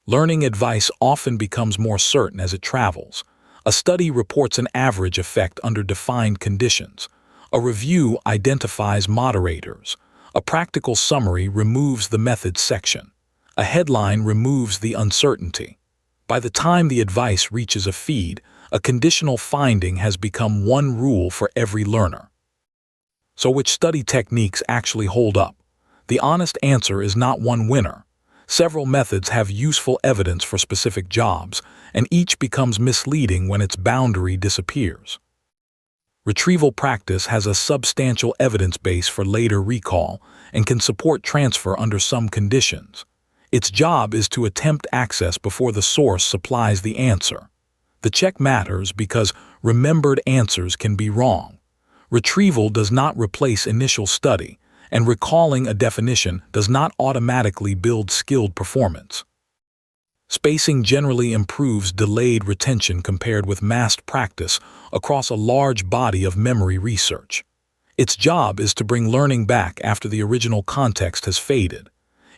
Learning advice often becomes more certain as it travels. A study reports an average effect under defined conditions. A review identifies moderators. A practical summary removes the methods section. A headline removes the uncertainty. By the time the advice reaches a feed, a conditional finding has become one rule for every learner. So which study techniques actually hold up? The honest answer is not one winner. Several methods have useful evidence for specific jobs, and each becomes misleading when its boundary disappears. Retrieval practice has a substantial evidence base for later recall and can support transfer under some conditions. Its job is to attempt access before the source supplies the answer. The check matters because remembered answers can be wrong. Retrieval does not replace initial study, and recalling a definition does not automatically build skilled performance. Spacing generally improves delayed retention compared with massed practice across a large body of memory research. Its job is to bring learning back after the original context has faded.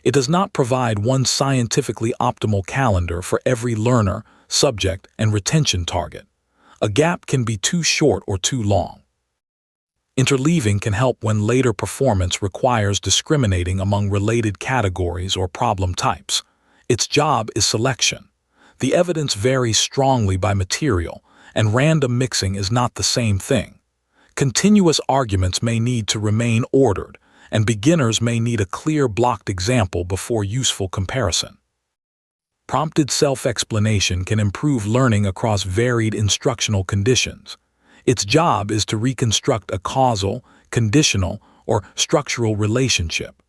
It does not provide one scientifically optimal calendar for every learner, subject, and retention target. A gap can be too short or too long. Interleaving can help when later performance requires discriminating among related categories or problem types. Its job is selection. The evidence varies strongly by material, and random mixing is not the same thing. Continuous arguments may need to remain ordered, and beginners may need a clear blocked example before useful comparison. Prompted self-explanation can improve learning across varied instructional conditions. Its job is to reconstruct a causal, conditional, or structural relationship.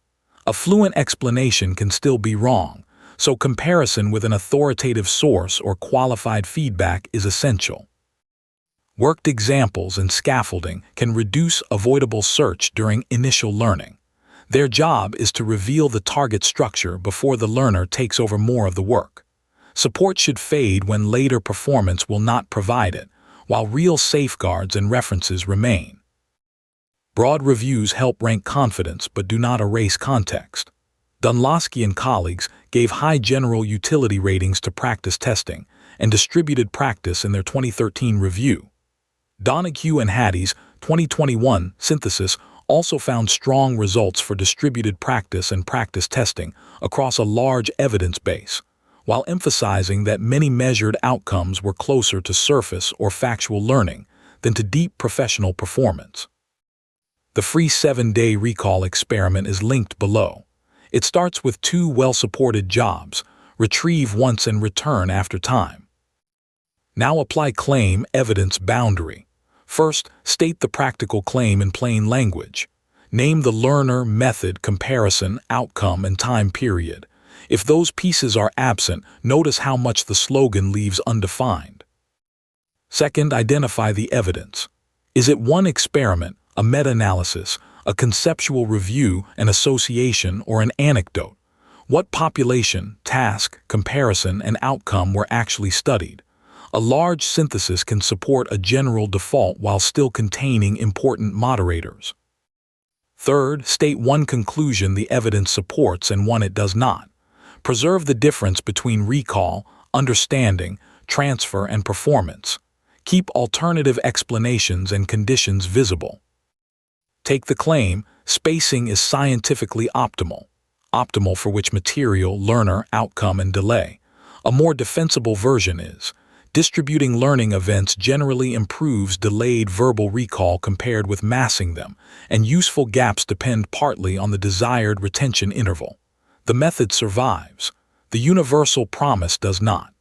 A fluent explanation can still be wrong, so comparison with an authoritative source or qualified feedback is essential. Worked examples and scaffolding can reduce avoidable search during initial learning. Their job is to reveal the target structure before the learner takes over more of the work. Support should fade when later performance will not provide it, while real safeguards and references remain. Broad reviews help rank confidence but do not erase context. Dunlosky and colleagues gave high general utility ratings to practice testing and distributed practice in their 2013 review. Donoghue and Hattie's 2021 synthesis also found strong results for distributed practice and practice testing across a large evidence base, while emphasizing that many measured outcomes were closer to surface or factual learning than to deep professional performance. The free 7-day recall experiment is linked below. It starts with 2 well-supported jobs: retrieve once and return after time. Now apply claim, evidence, boundary. First, state the practical claim in plain language. Name the learner, method, comparison, outcome, and time period. If those pieces are absent, notice how much the slogan leaves undefined. Second, identify the evidence. Is it one experiment, a meta-analysis, a conceptual review, an association, or an anecdote? What population, task, comparison, and outcome were actually studied? A large synthesis can support a general default while still containing important moderators. Third, state one conclusion the evidence supports and one it does not. Preserve the difference between recall, understanding, transfer, and performance. Keep alternative explanations and conditions visible. Take the claim, spacing is scientifically optimal. Optimal for which material, learner, outcome, and delay. A more defensible version is: distributing learning events generally improves delayed verbal recall compared with massing them, and useful gaps depend partly on the desired retention interval. The method survives. The universal promise does not.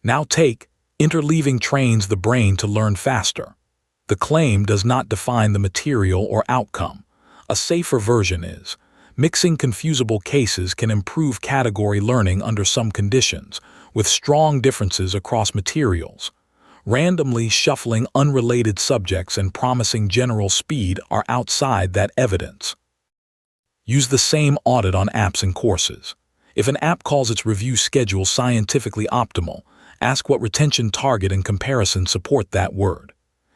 Now take, interleaving trains the brain to learn faster. The claim does not define the material or outcome. A safer version is: mixing confusable cases can improve category learning under some conditions, with strong differences across materials. Randomly shuffling unrelated subjects and promising general speed are outside that evidence. Use the same audit on apps and courses. If an app calls its review schedule scientifically optimal, ask what retention target and comparison support that word.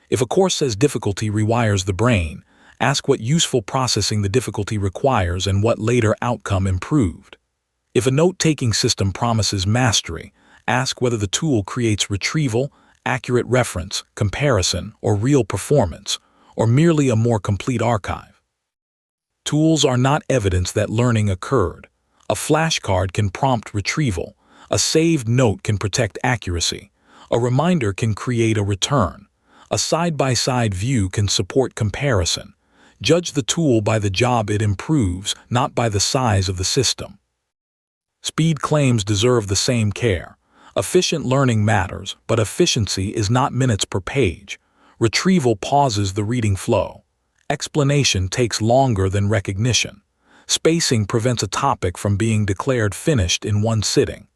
If a course says difficulty rewires the brain, ask what useful processing the difficulty requires and what later outcome improved. If a note-taking system promises mastery, ask whether the tool creates retrieval, accurate reference, comparison, or real performance, or merely a more complete archive. Tools are not evidence that learning occurred. A flashcard can prompt retrieval, a saved note can protect accuracy, a reminder can create a return, a side-by-side view can support comparison. Judge the tool by the job it improves, not by the size of the system. Speed claims deserve the same care. Efficient learning matters, but efficiency is not minutes per page. Retrieval pauses the reading flow. Explanation takes longer than recognition. Spacing prevents a topic from being declared finished in one sitting.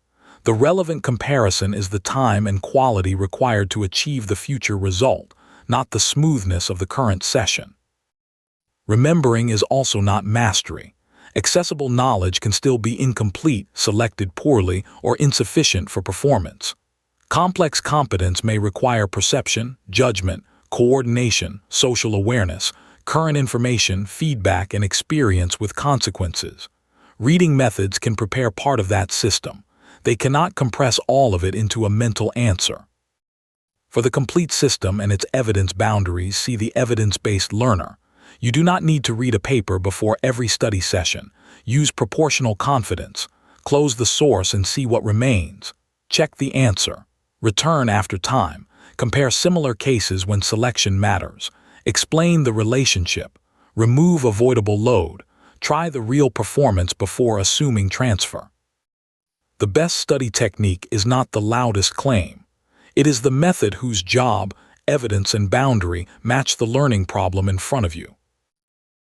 The relevant comparison is the time and quality required to achieve the future result, not the smoothness of the current session. Remembering is also not mastery. Accessible knowledge can still be incomplete, selected poorly, or insufficient for performance. Complex competence may require perception, judgment, coordination, social awareness, current information, feedback, and experience with consequences. Reading methods can prepare part of that system. They cannot compress all of it into a mental answer. For the complete system and its evidence boundaries, see the evidence-based learner. You do not need to read a paper before every study session. Use proportional confidence. Close the source and see what remains. Check the answer. Return after time. Compare similar cases when selection matters. Explain the relationship. Remove avoidable load. Try the real performance before assuming transfer. The best study technique is not the loudest claim. It is the method whose job, evidence, and boundary match the learning problem in front of you.